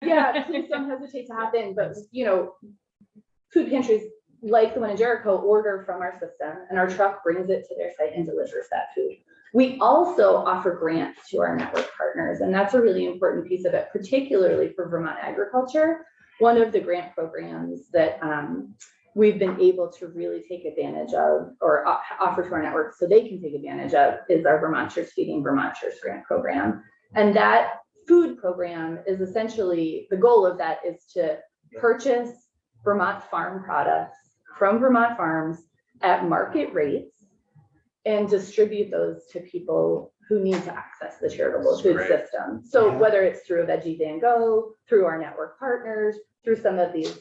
Yeah, please don't hesitate to hop in. But, you know, food pantries like the one in Jericho order from our system, and our truck brings it to their site and delivers that food. We also offer grants to our network partners, and that's a really important piece of it, particularly for Vermont agriculture. One of the grant programs that we've been able to really take advantage of, or offer to our network so they can take advantage of, is our Vermonters Feeding Vermonters grant program. And that food program is essentially, the goal of that is to purchase Vermont farm products from Vermont farms at market rates and distribute those to people who need to access the charitable food system. So whether it's through a Veggie Van Go, through our network partners, through some of these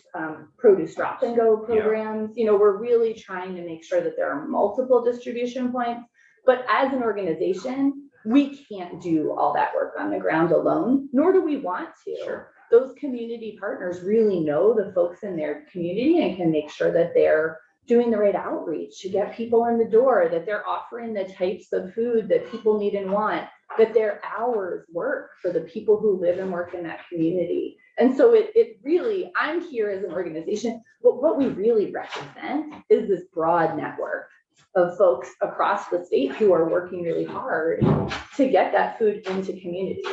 produce drop and go programs, you know, we're really trying to make sure that there are multiple distribution points. But as an organization, we can't do all that work on the ground alone, nor do we want to. Sure. Those community partners really know the folks in their community and can make sure that they're doing the right outreach to get people in the door, that they're offering the types of food that people need and want, that their hours work for the people who live and work in that community. And so it really, I'm here as an organization, but what we really represent is this broad network of folks across the state who are working really hard to get that food into communities.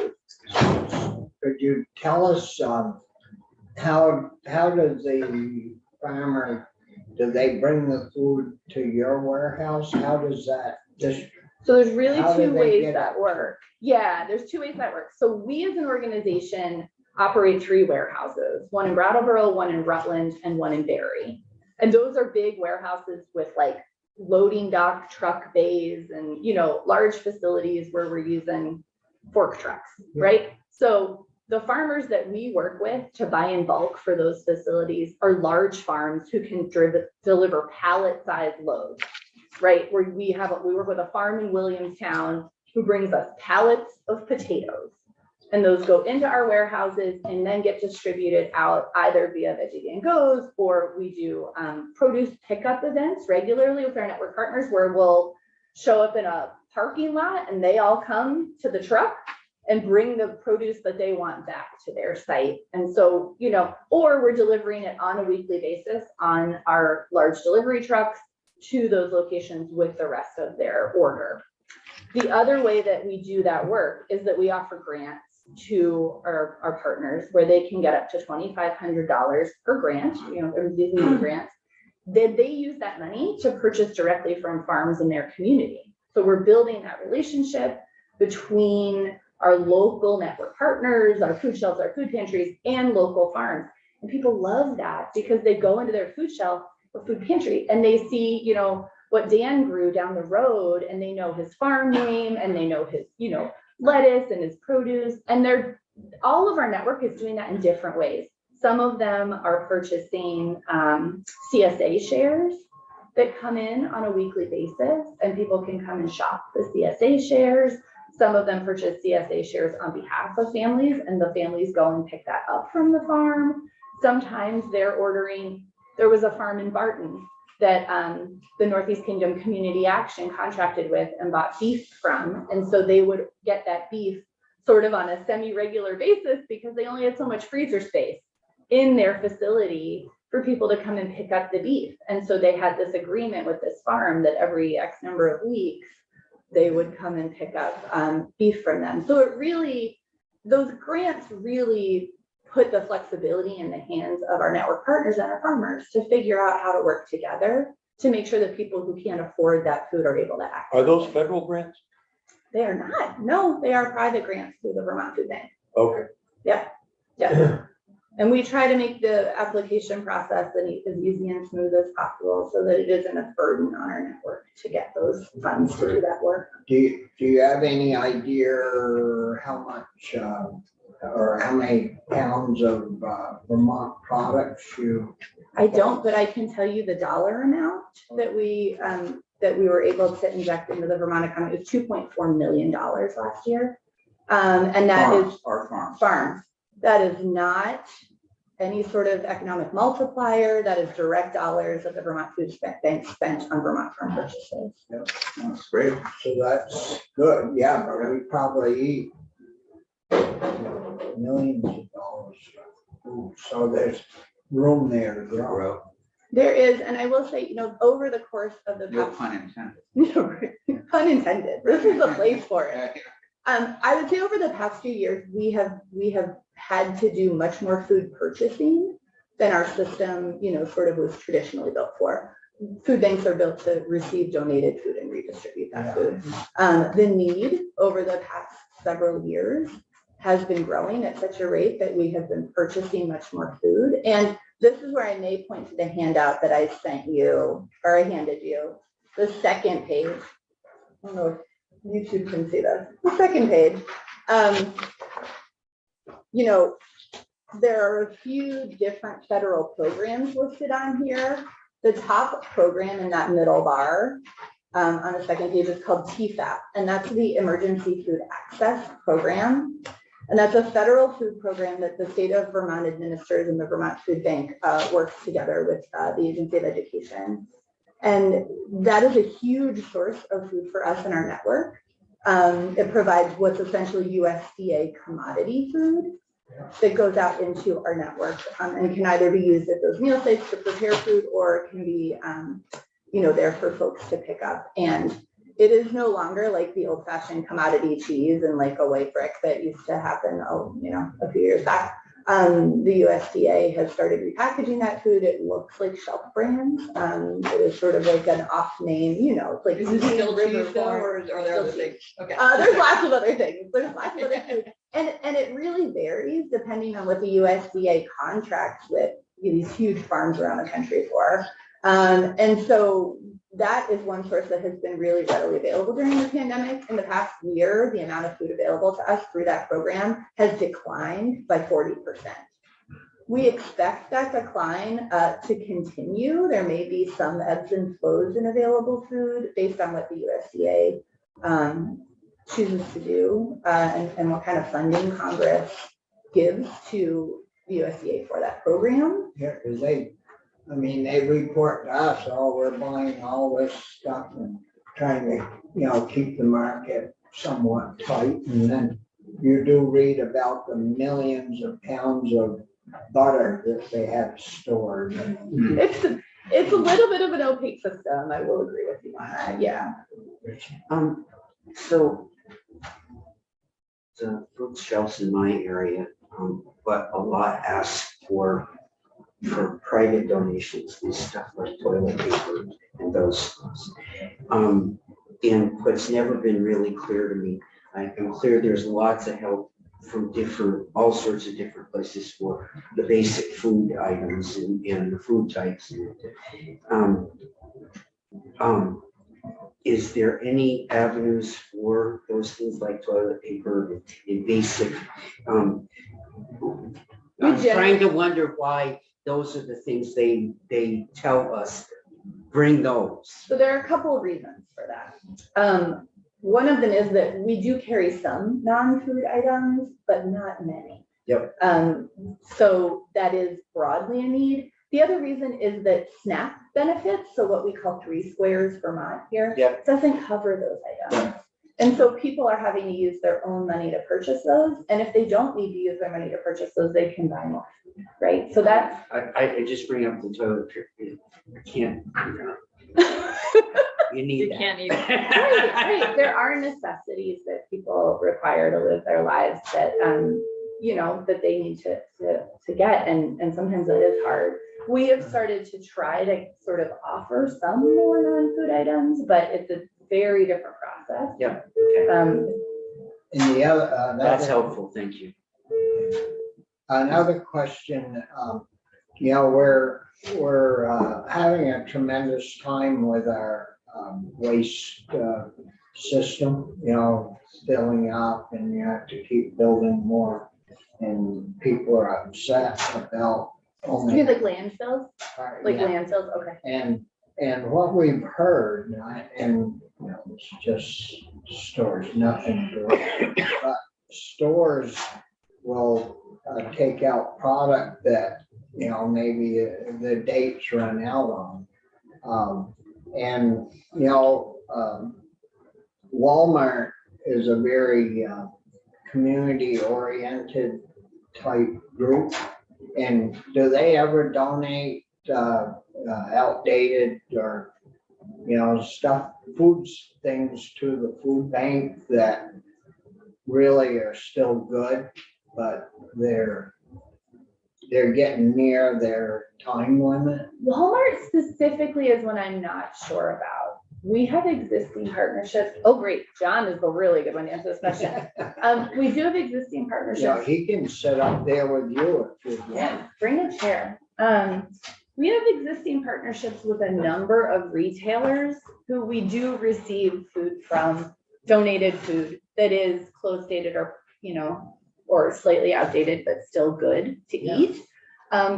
Could you tell us how does the farmer, do they bring the food to your warehouse? How does that just? So there's really two ways that work. Yeah, there's two ways that work. So we as an organization operate 3 warehouses, one in Brattleboro, one in Rutland, and one in Barre. And those are big warehouses with like loading dock truck bays and, you know, large facilities where we're using fork trucks, right? So the farmers that we work with to buy in bulk for those facilities are large farms who can deliver pallet-sized loads, right? Where we work with a farm in Williamstown who brings us pallets of potatoes, and those go into our warehouses and then get distributed out either via Veggie Van Go's, or we do produce pickup events regularly with our network partners where we'll show up in a parking lot and they all come to the truck and bring the produce that they want back to their site. And so, you know, or we're delivering it on a weekly basis on our large delivery trucks to those locations with the rest of their order. The other way that we do that work is that we offer grants to our partners where they can get up to $2,500 per grant, you know, these new grants. Then they use that money to purchase directly from farms in their community. So we're building that relationship between our local network partners, our food shelves, our food pantries, and local farms. And people love that because they go into their food shelf or food pantry and they see, you know, what Dan grew down the road, and they know his farm name and they know his, you know, lettuce and his produce. And all of our network is doing that in different ways. Some of them are purchasing CSA shares that come in on a weekly basis, and people can come and shop the CSA shares. Some of them purchase CSA shares on behalf of families, and the families go and pick that up from the farm. Sometimes they're ordering, there was a farm in Barton that the Northeast Kingdom Community Action contracted with and bought beef from. And so they would get that beef sort of on a semi-regular basis because they only had so much freezer space in their facility for people to come and pick up the beef. And so they had this agreement with this farm that every X number of weeks, they would come and pick up beef from them. So it really, those grants really put the flexibility in the hands of our network partners and our farmers to figure out how to work together to make sure that people who can't afford that food are able to access. Are those federal grants? They are not. No, they are private grants through the Vermont Food Bank. Okay. Yeah. Yeah. And we try to make the application process as easy and smooth as possible so that it isn't a burden on our network to get those funds to do that work. Do you have any idea how much or how many pounds of Vermont products you? I don't, but I can tell you the dollar amount that we were able to inject into the Vermont economy. It was $2.4 million last year. And that farms, is our farms. That is not any sort of economic multiplier. That is direct dollars that the Vermont Food Bank spent on Vermont farm purchases. That's great. So that's good. Yeah, but we probably eat millions of dollars. So there's room there to grow. There is, and I will say, over the course of the No past, pun intended. pun intended, this is the place for it. I would say over the past few years, we have had to do much more food purchasing than our system, sort of was traditionally built for. Food banks are built to receive donated food and redistribute that food. The need over the past several years has been growing at such a rate that we have been purchasing much more food. And this is where I may point to the handout that I sent you, or I handed you, the second page. I don't know if YouTube can see this. The second page. There are a few different federal programs listed on here. The top program in that middle bar on the second page is called TFAP, and that's the Emergency Food Access Program. And that's a federal food program that the state of Vermont administers, and the Vermont Food Bank works together with the Agency of Education. And that is a huge source of food for us in our network. It provides what's essentially USDA commodity food that goes out into our network and can either be used at those meal sites to prepare food, or can be, there for folks to pick up. And it is no longer like the old-fashioned commodity cheese and like a white brick that used to happen, a few years back. The USDA has started repackaging that food. It looks like shelf brands. It is sort of like an off name, it's like. Is it still cheese though, or are there other things? Okay. There's lots of other things. There's lots of other food. And it really varies depending on what the USDA contracts with these huge farms around the country for. And so that is one source that has been really readily available during the pandemic. In the past year, the amount of food available to us through that program has declined by 40%. We expect that decline to continue. There may be some ebbs and flows in available food based on what the USDA chooses to do and what kind of funding Congress gives to the USDA for that program. Yeah, because they report to us, we're buying all this stuff and trying to, keep the market somewhat tight. And then you do read about the millions of pounds of butter that they have stored. It's a little bit of an opaque system. I will agree with you on that. Yeah. So the food shelves in my area, but a lot ask for private donations and stuff like toilet paper and those things. And what's never been really clear to me, I'm clear there's lots of help from all sorts of different places for the basic food items and the food types. Is there any avenues for those things like toilet paper and basic? I'm trying to wonder why those are the things they tell us, bring those. So there are a couple of reasons for that. One of them is that we do carry some non-food items, but not many. Yep. So that is broadly a need. The other reason is that SNAP benefits, so what we call 3 Squares Vermont here, doesn't cover those items. And so people are having to use their own money to purchase those. And if they don't need to use their money to purchase those, they can buy more, right? So that's. I just bring up the toilet paper. I can't. You need that. Can't eat. Right. There are necessities that people require to live their lives that, that they need to get. And sometimes it is hard. We have started to try to sort of offer some more non-food items, but it's a very different process. Yeah. Okay. And the other, That's helpful. Thank you. Another question, we're having a tremendous time with our waste system, filling up, and you have to keep building more. And people are upset about only. You mean like landfills? Like Yeah. landfills, okay. And what we've heard, and it's just stores, nothing direct, but stores will take out product that, maybe the dates run out on. Walmart is a very community oriented type group. And do they ever donate outdated or, stuff, foods, things to the food bank that really are still good, but they're getting near their time limit? Walmart specifically is one I'm not sure about. We have existing partnerships. Oh, great. John is the really good one to answer this question. We do have existing Yeah, partnerships. he can sit up there with you if you want. Yeah, bring a chair. We have existing partnerships with a number of retailers who we do receive food from, donated food that is close dated or, or slightly outdated, but still good to Yeah. eat.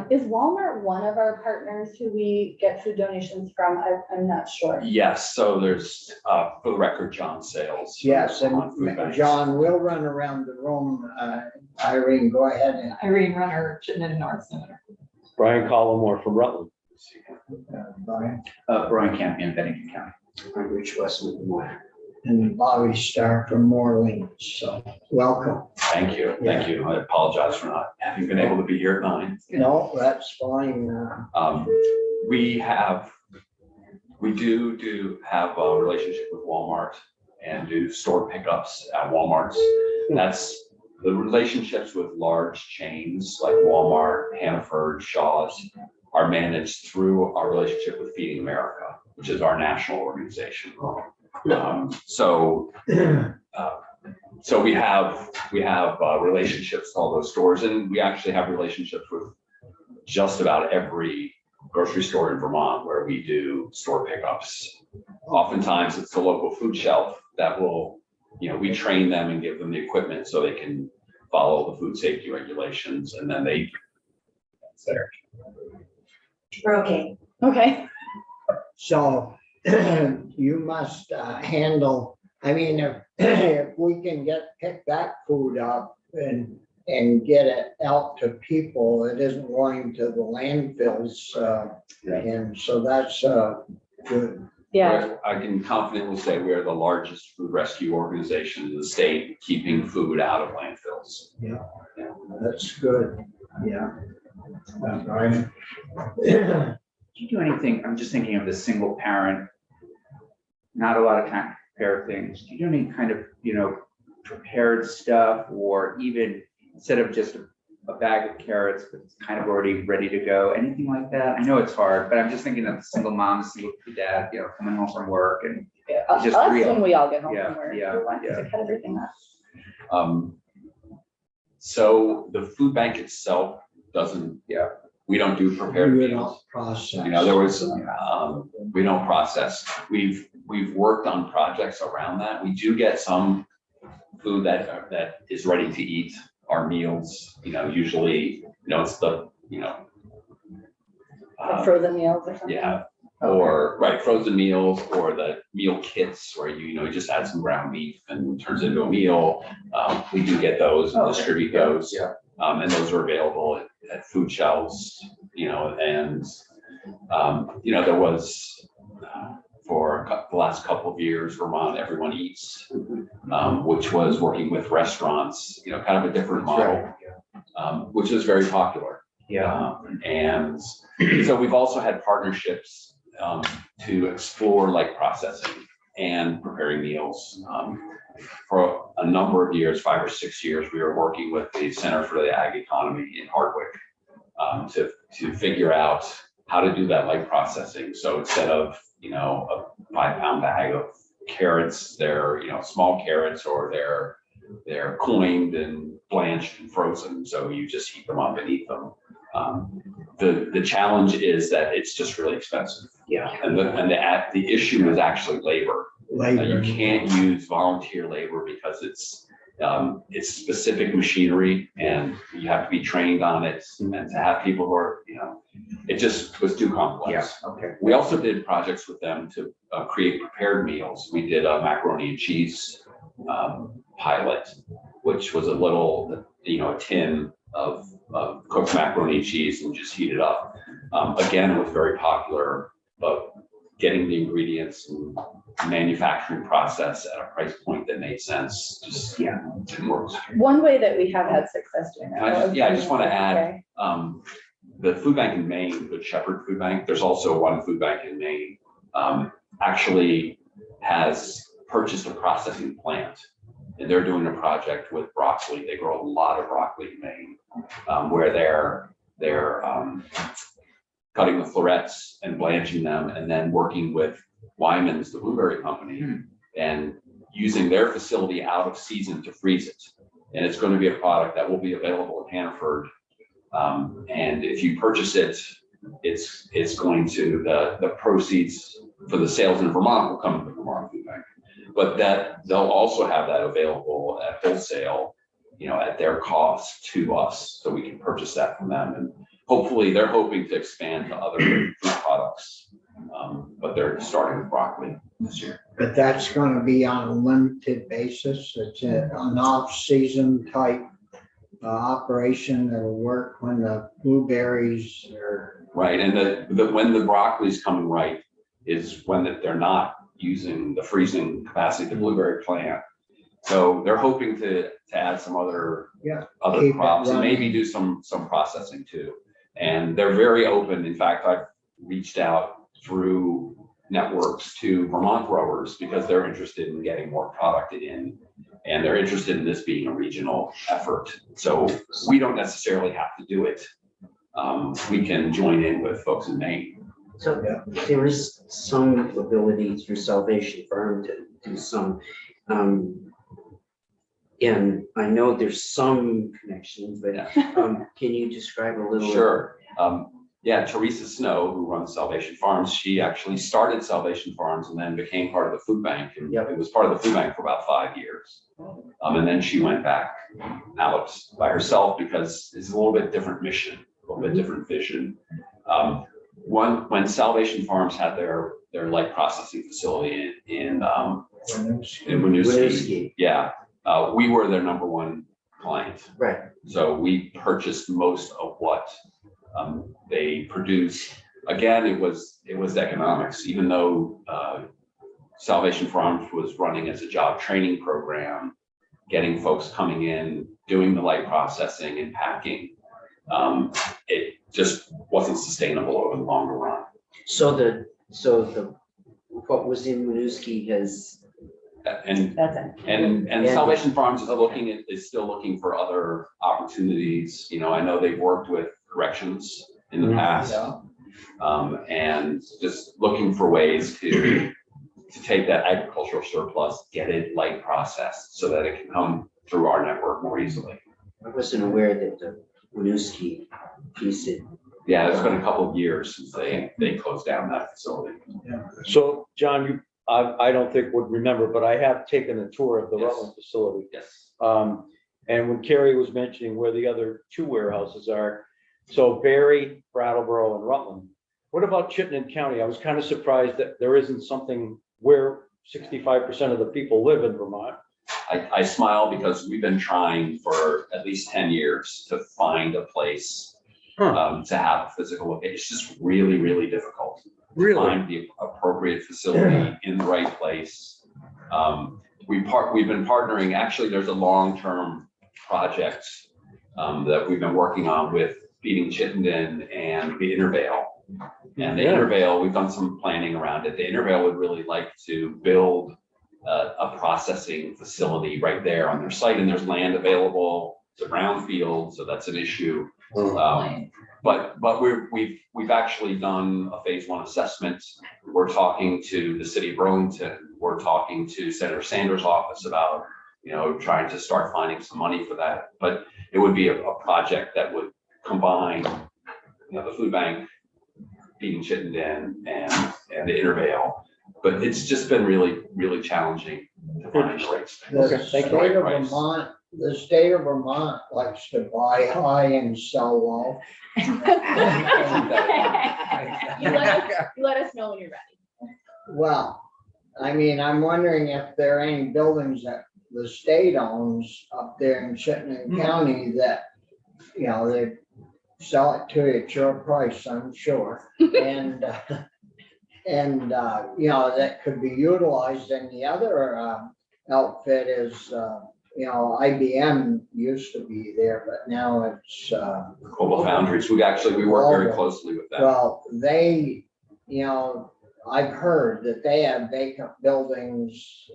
Is Walmart one of our partners who we get food donations from? I'm not sure. Yes, so there's, for the record, John Sales. Yes, on food and banks. John, we'll run around the room. Irene, go ahead and, Irene Runner, Chittenden North Senator. Brian Collmore from Rutland. Brian, Brian Campion, Bennington County. I'm Rich Westman. and Bobby Starr from Moreland, so welcome. Thank you, thank you. I apologize for not having been able to be here at 9. No, that's fine. We do have a relationship with Walmart and do store pickups at Walmarts. That's the relationships with large chains like Walmart, Hannaford, Shaw's are managed through our relationship with Feeding America, which is our national organization. So we have relationships with all those stores, and we actually have relationships with just about every grocery store in Vermont where we do store pickups. Oftentimes it's the local food shelf that will, we train them and give them the equipment so they can follow the food safety regulations, and then they. We're okay. Okay. So you must handle, if we can pick that food up and get it out to people, it isn't going to the landfills. And so that's good. Yeah. I can confidently say we are the largest food rescue organization in the state, keeping food out of landfills. That's good. Yeah. Right. Do you do anything, I'm just thinking of the single parent, not a lot of time to prepare things. Do you do any kind of, prepared stuff, or even instead of just a bag of carrots, but it's kind of already ready to go, anything like that? I know it's hard, but I'm just thinking of the single mom, single dad, coming home from work and just Us real. when we all get home Yeah, from work. yeah, We want yeah. to cut everything up. So the food bank itself doesn't, we don't do prepared You meals. don't process. There was, we don't process. We've worked on projects around that. We do get some food that is ready to eat, our meals, usually, it's the, Like frozen meals or something. yeah, or, frozen meals, or the meal kits where you just add some ground beef and it turns into a meal. We do get those and distribute those. Yeah. And those are available at food shelves, and, there was, for the last couple of years, Vermont Everyone Eats, which was working with restaurants, kind of a different model, which is very popular. And so we've also had partnerships to explore like processing and preparing meals. For a number of years, 5 or 6 years, we were working with the Center for the Ag Economy in Hardwick to figure out how to do that like processing. So instead of, a 5-pound bag of carrots, they're, small carrots, or they're coined and blanched and frozen. So you just heat them up and eat them. The challenge is that it's just really expensive. And the issue is actually labor. You can't use volunteer labor because it's specific machinery, and you have to be trained on it, and to have people who are, it just was too complex. Okay. We also did projects with them to create prepared meals. We did a macaroni and cheese pilot, which was a little, a tin of cooked macaroni and cheese, and just heat it up. Again, it was very popular, but getting the ingredients and manufacturing process at a price point that made sense, just didn't work. One way that we have had success doing that. I just want to add, the food bank in Maine, Good Shepherd Food Bank, there's also one food bank in Maine, actually has purchased a processing plant. And they're doing a project with broccoli. They grow a lot of broccoli in Maine, where they're cutting the florets and blanching them, and then working with Wyman's, the blueberry company, and using their facility out of season to freeze it. And it's going to be a product that will be available in Hannaford. And if you purchase it, it's going to, the proceeds for the sales in Vermont will come to the Vermont Food Bank. But that they'll also have that available at wholesale, at their cost to us, so we can purchase that from them. And hopefully they're hoping to expand to other food products. But they're starting with broccoli this year. But that's gonna be on a limited basis. It's an off-season type operation that'll work when the blueberries are. Right, and when the broccoli's coming right is when they're not using the freezing capacity of the blueberry plant. So they're hoping to add some other Keep it crops and maybe running. do some processing too. And they're very open. In fact, I've reached out through networks to Vermont growers because they're interested in getting more product in, and they're interested in this being a regional effort. So we don't necessarily have to do it. We can join in with folks in Maine. So there is some ability through Salvation Farm to do some, and I know there's some connections, but can you describe a little? Sure. Teresa Snow, who runs Salvation Farms, she actually started Salvation Farms and then became part of the food bank. And it was part of the food bank for about 5 years. And then she went back out by herself because it's a little bit different mission, a little bit different vision. When Salvation Farms had their light processing facility in Winooski, we were their number one client. Right. So we purchased most of what they produced. Again, it was economics, even though Salvation Farms was running as a job training program, getting folks coming in, doing the light processing and packing. It just wasn't sustainable over the longer run. So the what was in Winooski has. And That's it. Salvation Farms is still looking for other opportunities. I know they've worked with corrections in the past. And just looking for ways to take that agricultural surplus, get it light processed so that it can come through our network more easily. I wasn't aware that the Winooski piece it. Yeah, it's been a couple of years since they closed down that facility. So, John, I don't think would remember, but I have taken a tour of the Yes. Rutland facility. Yes. And when Carrie was mentioning where the other two warehouses are, so Barry, Brattleboro, and Rutland. What about Chittenden County? I was kind of surprised that there isn't something where 65% of the people live in Vermont. I smile because we've been trying for at least 10 years to find a place to have a physical location. It's just really, really difficult. Really? Find the appropriate facility in the right place. We've been partnering, actually, there's a long-term project that we've been working on with Feeding Chittenden and the Intervale. And the Intervale, we've done some planning around it. The Intervale would really like to build a processing facility right there on their site, and there's land available. It's a brownfield, so that's an issue. But we've actually done a phase 1 assessment. We're talking to the city of Burlington. We're talking to Senator Sanders' office about, trying to start finding some money for that. But it would be a project that would combine, the food bank, Feeding Chittenden, and the Intervale. But it's just been really, really challenging to find the right space. The Okay, thank you. state of Right. Vermont, the state of Vermont likes to buy high and sell low. You let us know when you're ready. Well, I'm wondering if there are any buildings that the state owns up there in Chittenden County that, they sell it to you at your price, I'm sure. And And, you know, that could be utilized. And the other outfit is, you know, IBM used to be there, but now it's, Global Foundries, we work very closely with them. well, they, you know, I've heard that they have vacant buildings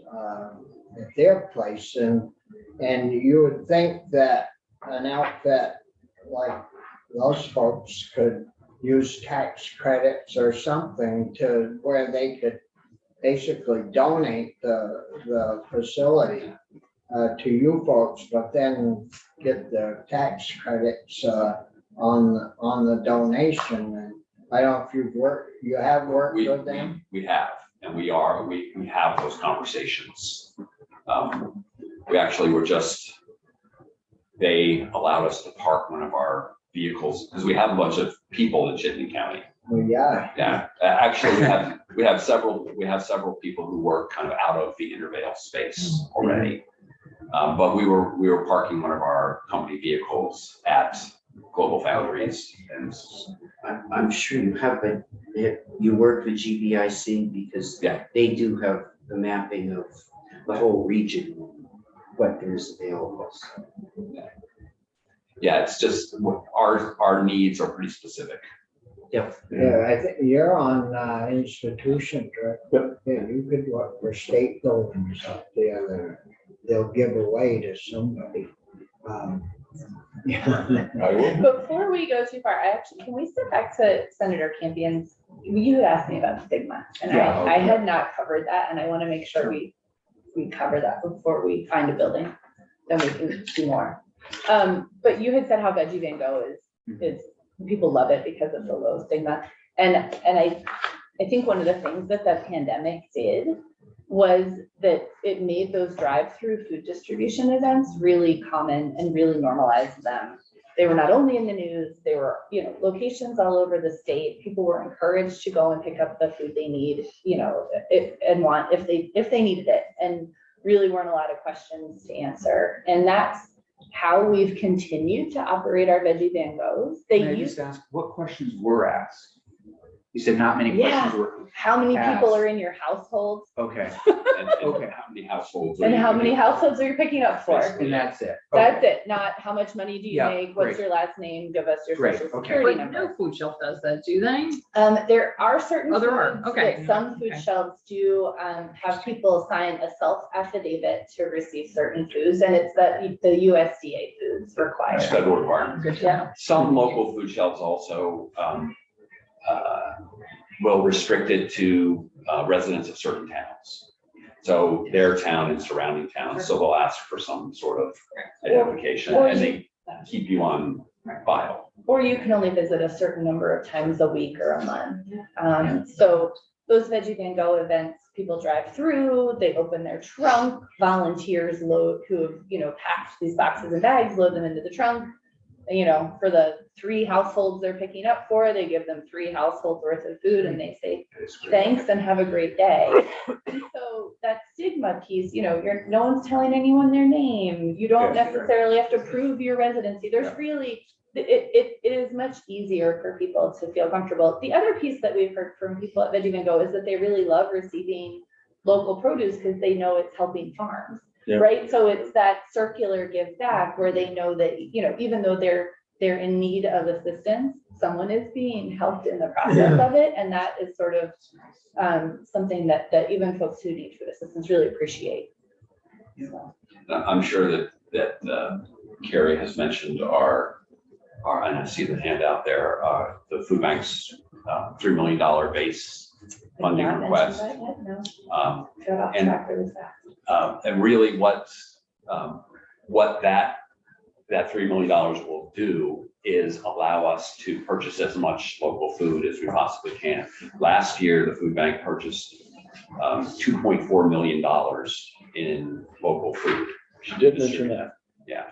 at their place, and you would think that an outfit like those folks could use tax credits or something to where they could basically donate the facility to you folks, but then get the tax credits on the donation. And I don't know if you have worked with them? We have, and we have those conversations. We actually were they allowed us to park one of our vehicles, because we have a bunch of people in Chittenden County. Well, yeah. Yeah, actually, we have several people who work kind of out of the Intervale space already. But we were parking one of our company vehicles at Global Foundries, and I'm sure you have, but you work with GBIC because Yeah. they do have the mapping of the whole region, what there's available. yeah, it's just our needs are pretty specific. Yep. Yeah, I think you're on institution, right? Yep. Yeah, you could work for state buildings up there. They'll give away to somebody. Yeah. Before we go too far, can we step back to Senator Campion's? You had asked me about stigma, and Yeah, I had not covered that, and I want to make sure we cover that before we find a building, then we can do more. But you had said how Veggie Van Gogh is people love it because of the low stigma, and I think one of the things that the pandemic did was that it made those drive-through food distribution events really common and really normalized them. They were not only in the news, they were, you know, locations all over the state. People were encouraged to go and pick up the food they need, you know, if they needed it, and really weren't a lot of questions to answer. And that's how we've continued to operate our Veggie Van Goghs. Can I just ask, what questions were asked? You said not many questions were. How many people asked. are in your household? Okay, And Okay. how many households? And how many households are you picking up for? and that's it. That's Okay. it, not how much money do you Yeah, make, what's great. your last name, give us your Great, social okay. security But number. no food shelf does that, do they? There are certain Oh, there are, foods okay. that some food Okay. shelves do have people sign a self-affidavit to receive certain foods, and it's the USDA foods It's required. federal requirement. Good to Yeah. know. Some local food shelves also will restrict it to residents of certain towns. So their town and surrounding towns, so they'll ask for some sort of identification, Or and you- they keep you on file. Or you can only visit a certain number of times a week or a month. So those Veggie Van Gogh events, people drive through, they open their trunk, volunteers load, who have, you know, packed these boxes and bags, load them into the trunk. You know, for the 3 households they're picking up for, they give them 3 households worth of food, and they say, thanks and have a great day. And so that stigma piece, you know, no one's telling anyone their name. You don't Yeah. necessarily have to prove your residency. There's really, it is much easier for people to feel comfortable. The other piece that we've heard from people at Veggie Van Gogh is that they really love receiving local produce because they know it's helping farms. Yeah. Right? So it's that circular give back where they know that, you know, even though they're in need of assistance, someone is being helped in the process of it. And that is sort of something that even folks who need food assistance really appreciate. So, I'm sure that Carrie has mentioned our, and I see the handout there, the food bank's $3 million base funding I've not request. mentioned that yet, no. Got off and- track really fast. And really what that $3 million will do is allow us to purchase as much local food as we possibly can. Last year, the food bank purchased $2.4 million in local food. She did mention that. Yeah.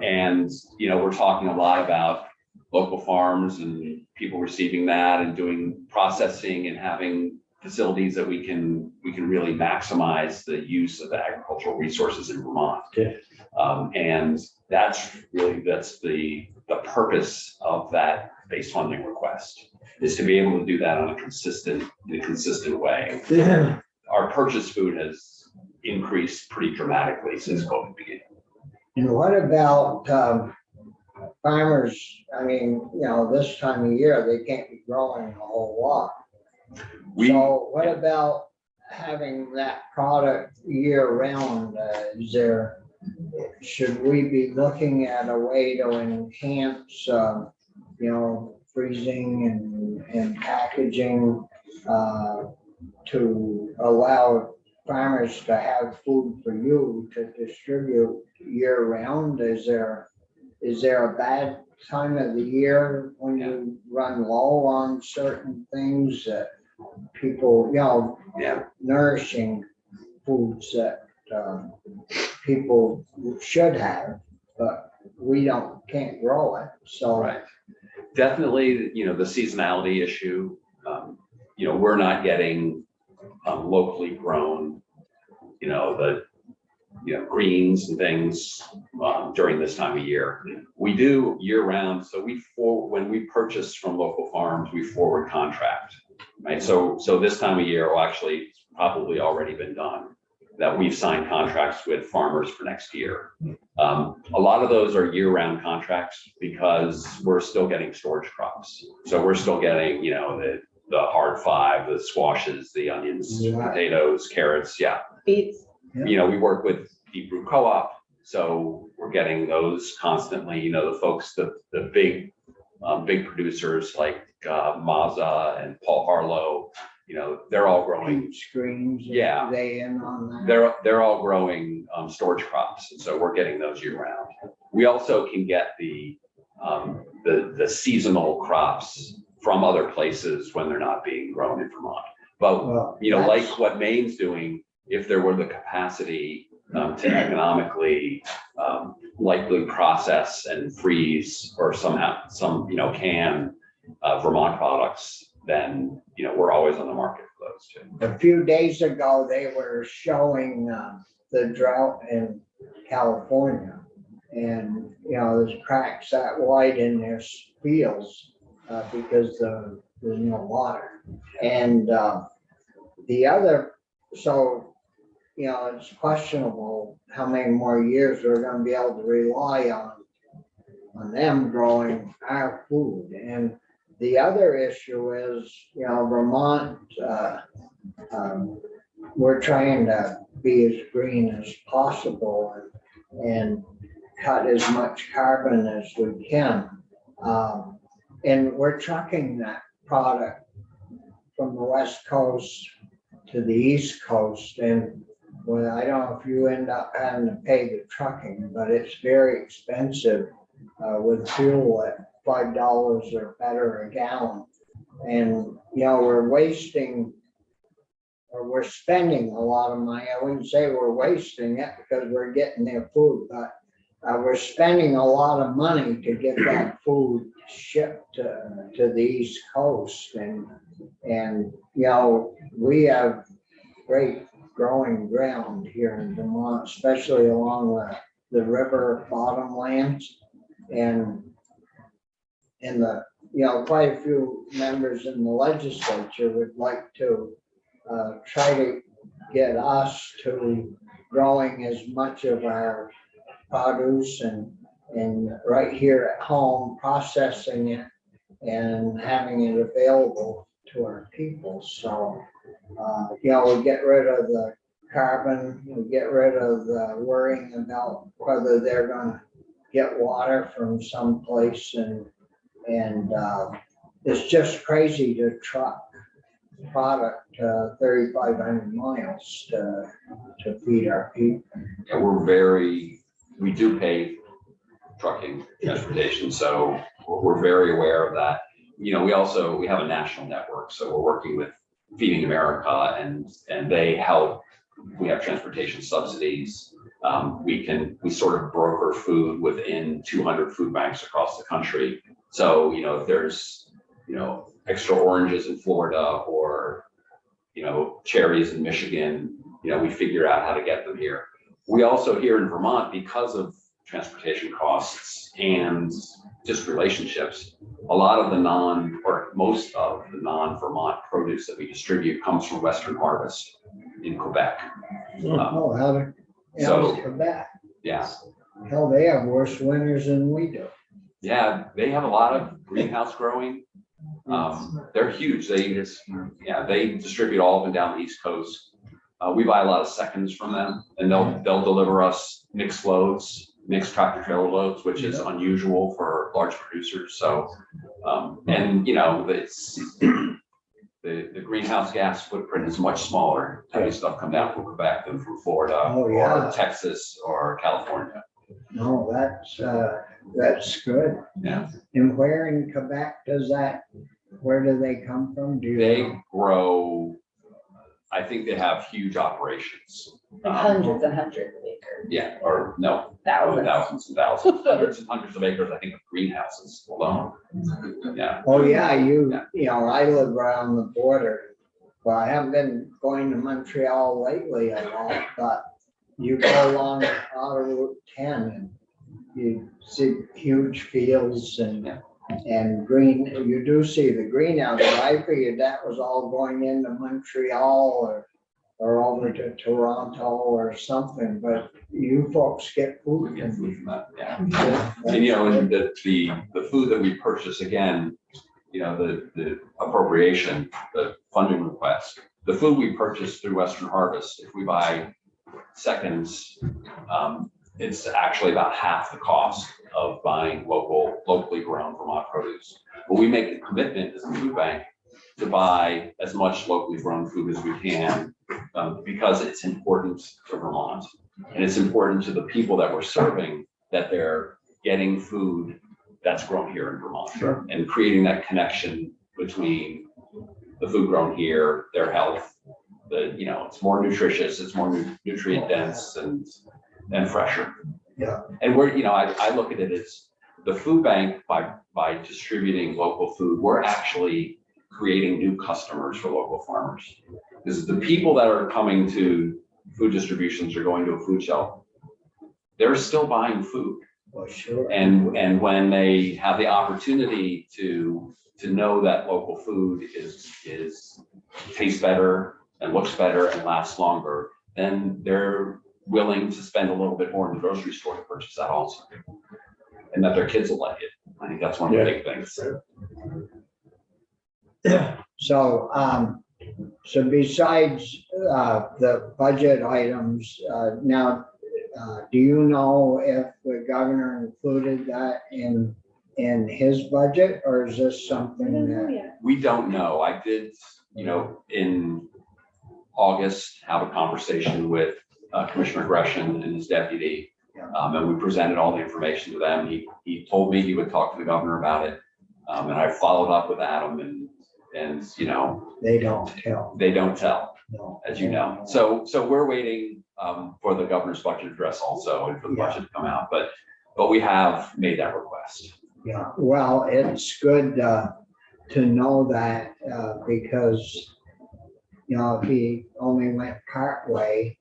And, you know, we're talking a lot about local farms and people receiving that and doing processing and having facilities that we can really maximize the use of the agricultural resources in Vermont. Okay. And that's the purpose of that based funding request, is to be able to do that in a consistent way. Our purchased food has increased pretty dramatically since COVID began. And what about, farmers? I mean, this time of year, they can't be growing a whole lot. So what about having that product year round? Should we be looking at a way to enhance, freezing and packaging, to allow farmers to have food for you to distribute year round? Is there a bad time of the year when you run low on certain things that people, nourishing foods that people should have, but we can't grow it, so. Right. Definitely, the seasonality issue, we're not getting locally grown, greens and things during this time of year. We do year round. So when we purchase from local farms, we forward contract, right? So this time of year, well, actually, it's probably already been done, that we've signed contracts with farmers for next year. A lot of those are year-round contracts because we're still getting storage crops. So we're still getting, the hard five, the squashes, the onions, potatoes, carrots, Beets. We work with Deep Root Co-op, so we're getting those constantly. The folks, the big producers like Mazza and Paul Harlow, they're all growing Screens. Yeah. They in on that. They're all growing storage crops, and so we're getting those year round. We also can get the seasonal crops from other places when they're not being grown in Vermont. But like what Maine's doing, if there were the capacity to economically likely process and freeze or some can Vermont products, then we're always on the market for those too. A few days ago, they were showing the drought in California, and there's cracks that wide in their fields because there's no water. And it's questionable how many more years we're going to be able to rely on them growing our food. And the other issue is, Vermont, we're trying to be as green as possible and cut as much carbon as we can. And we're trucking that product from the West Coast to the East Coast. And I don't know if you end up having to pay the trucking, but it's very expensive with fuel at $5 or better a gallon. And, we're spending a lot of money. I wouldn't say we're wasting it because we're getting their food, but we're spending a lot of money to get that food shipped to the East Coast. And we have great growing ground here in Vermont, especially along the river bottomlands. And quite a few members in the legislature would like to try to get us to growing as much of our produce and right here at home, processing it and having it available to our people. So, we get rid of the carbon, we get rid of the worrying about whether they're going to get water from someplace, and it's just crazy to truck product 3,500 miles to feed our people. And we do pay trucking transportation, so we're very aware of that. We have a national network, so we're working with Feeding America, and they help. We have transportation subsidies. We sort of broker food within 200 food banks across the country. So, if there's, extra oranges in Florida or, cherries in Michigan, we figure out how to get them here. We also here in Vermont, because of transportation costs and just relationships. A lot of the most of the non-Vermont produce that we distribute comes from Western Harvest in Quebec. Oh, how's So- Quebec? Yeah, Hell, they have worse winters than we do. yeah, they have a lot of greenhouse growing. They're huge. They distribute all up and down the East Coast. We buy a lot of seconds from them, and they'll deliver us mixed loads, mixed tractor trailer loads, which is unusual for large producers. So, and you know, it's the greenhouse gas footprint is much smaller. Having stuff come down from Quebec than from Florida Oh, yeah. or Texas or California. No, that's good. Yeah, And where in Quebec where do they come from? Do you they know? grow. I think they have huge operations. Like hundreds and hundreds of acres. Yeah, or no, Thousands. thousands and thousands, hundreds and hundreds of acres, I think, of greenhouses alone. Yeah, Oh, yeah, Yeah. you know, I live around the border. Well, I haven't been going to Montreal lately a lot, but you go along out of Route 10 and you see huge fields and green, you do see the greenhouse. I figured that was all going into Montreal or over to Toronto or something, but you folks get we food. get food from that, yeah. And you know, and the food that we purchase, again, you know, the appropriation, the funding request, the food we purchase through Western Harvest, if we buy seconds, it's actually about half the cost of buying locally grown Vermont produce. But we make the commitment as a food bank to buy as much locally grown food as we can, because it's important to Vermont. And it's important to the people that we're serving that they're getting food that's grown here in Vermont. Sure. And creating that connection between the food grown here, their health, you know, it's more nutritious, it's more nutrient dense and fresher. Yeah. And we're, you know, I look at it as the food bank, by distributing local food, we're actually creating new customers for local farmers. Because the people that are coming to food distributions or going to a food shelf, they're still buying food. Well, sure. And when they have the opportunity to know that local food tastes better and looks better and lasts longer, then they're willing to spend a little bit more in the grocery store to purchase that also. And that their kids will like it. I think that's one of the big things. So, so besides the budget items, now, do you know if the governor included that in his budget, or is this I something don't know that? yet. We don't know. I did, you know, in August, have a conversation with Commissioner Gresham and his deputy. And we presented all the information to them. He told me he would talk to the governor about it. And I followed up with Adam and, you know, They don't tell. they don't tell, No. as you know. So we're waiting for the governor's budget address also and for the budget to come out, but we have made that request. Yeah, well, it's good to know that because, you know, if he only went part way,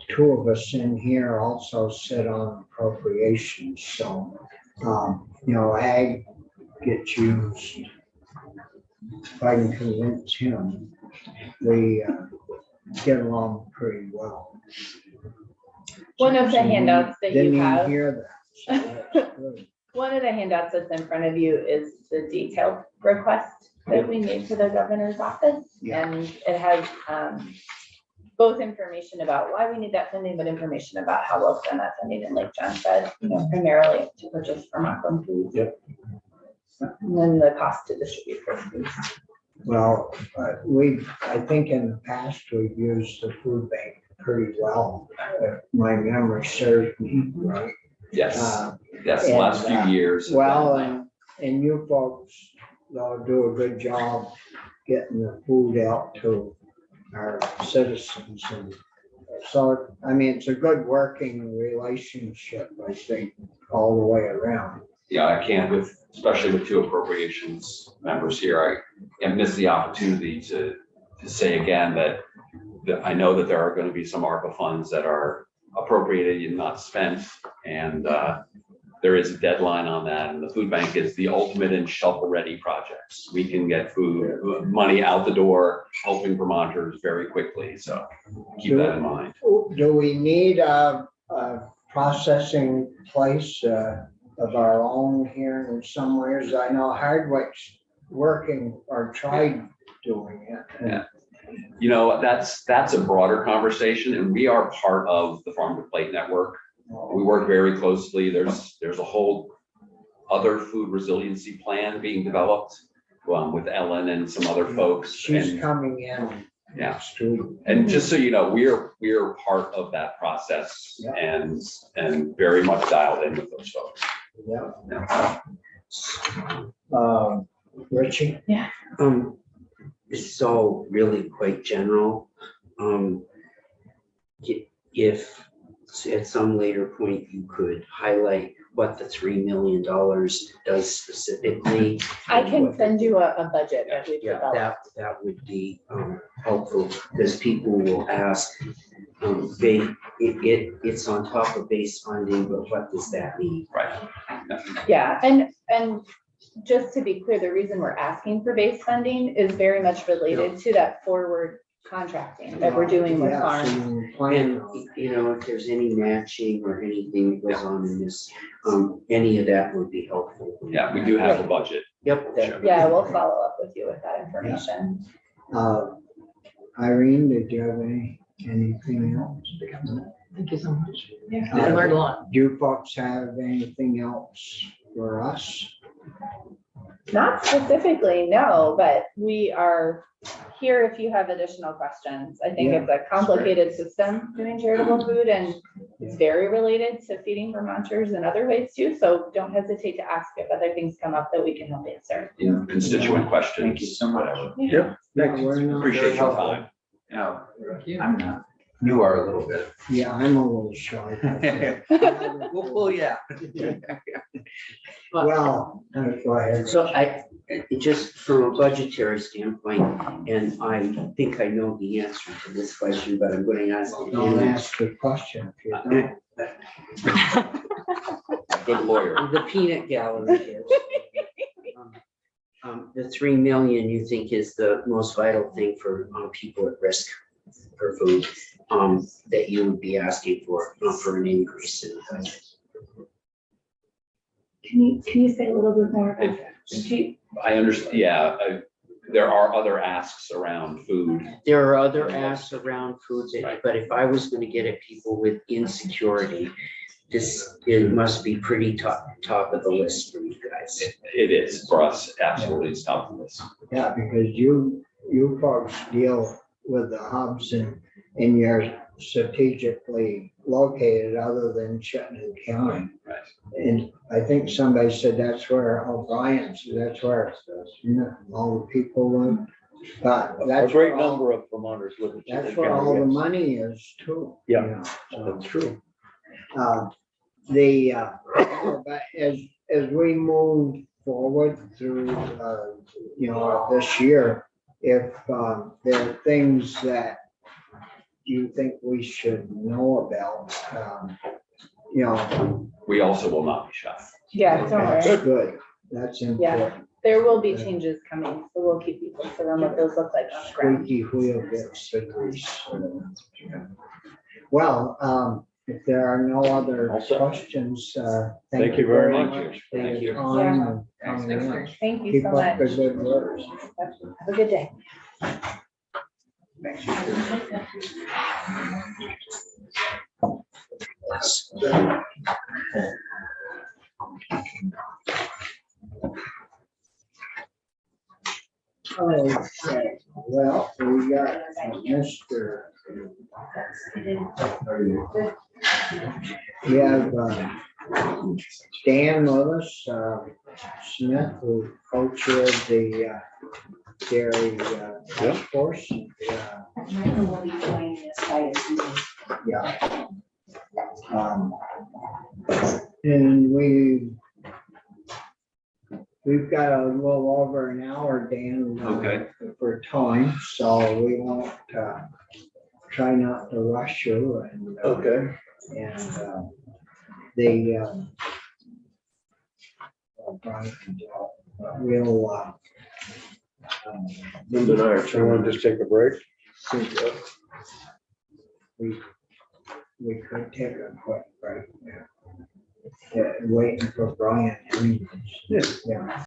two of us in here also sit on appropriations, so, you know, ag gets used. If I can convince him, we get along pretty well. One of the handouts that Didn't you even have, hear that. So that's good. one of the handouts that's in front of you is the detailed request that we made to the governor's office. Yeah. And it has both information about why we need that funding, but information about how we'll spend that funding. And like John said, you know, primarily to purchase Vermont foods. Yep. And then the cost to distribute those foods. Well, I think in the past, we've used the food bank pretty well. If my memory serves me right. Yes, Uh, yes, the last few and, years. have Well, been, and you folks do a good job getting the food out to our citizens. And so, I mean, it's a good working relationship, I think, all the way around. Yeah, I can't especially with two appropriations members here, I miss the opportunity to say again that I know that there are going to be some ARPA funds that are appropriated and not spent. And there is a deadline on that, and the food bank is the ultimate in shovel-ready projects. We can get food, money out the door, helping Vermonters very quickly, so keep that in mind. Do we need a processing place of our own here in some ways? I know Hardwick's working or tried doing it. Yeah. You know, that's a broader conversation, and we are part of the Farm to Plate network. We work very closely. There's a whole other food resiliency plan being developed with Ellen and some other folks. She's And coming in. Yeah. next week. And just so you know, we're part of that process Yeah. and very much dialed in with those folks. Yeah. Yeah. Richie? This is all really quite general. If at some later point you could highlight what the $3 million does specifically. I can send you a budget that we've Yeah, developed. that would be helpful, because people will ask, it's on top of base funding, but what does that mean? Right. Yeah, and just to be clear, the reason we're asking for base funding is very much related to that forward contracting that we're doing with Yeah, farms. so you plan And, on- if there's any matching or anything that goes on in this, any of that would be helpful. Yeah, we do have a budget. Yep. Yeah, we'll follow up with you with that information. Irene, did you have anything else? Thank you so much. Yeah. I learned a lot. Do you folks have anything else for us? Not specifically, no, but we are here if you have additional questions. I think it's a complicated system doing charitable food, and it's very related to feeding Vermonters in other ways too. So don't hesitate to ask if other things come up that we can help answer. Constituent questions. Thank you so much. whatever. Yep. Yeah, we're not- Appreciate your time. No, I'm not. You are a little bit. Yeah, I'm a little shy. We'll pull you out. Well, go ahead. So just from a budgetary standpoint, and I think I know the answer to this question, but I'm going to ask it Don't anyway. ask the question if you don't. Good lawyer. The peanut gallery is. The 3 million you think is the most vital thing for people at risk for food, that you would be asking for an increase in the budget. Can you say a little bit more about that? I understand, yeah, there are other asks around food. There are other asks around foods, but if I was gonna get at people with insecurity, it must be pretty top of the list for you guys. It is for us, absolutely, it's top of the list. Yeah, because you folks deal with the hubs and you're strategically located other than Chittenden County. Right. And I think somebody said that's where O'Brien's, that's where all the people live. But A that's great where all- number of Vermonters live in That's Chittenden where all the County, yes. money is too. Yeah. you know, so. That's true. But as we move forward through, this year, if there are things that you think we should know about, We also will not be shy. Yeah, don't that's worry. good. That's important. There will be changes coming, so we'll keep you posted on what those look like on the ground. Squeaky wheel gets the grease. Well, if there are no other All set. questions, Thank you very much. for Thank your you. time and coming in. Thank you Keep so up the much. good work. Have a good day. Okay, well, we got Mr. We have Dan with us, Smith, who co-chaired the dairy task force. Michael will be joining us by his meeting. Yeah. And we've got a little over an hour, Dan. Okay. For time, so we won't, try not to rush you and. Okay. And Brian, we'll, Linda and I are trying to just take a break. we could take a quick break. Yeah, waiting for Brian. Yeah. Yeah.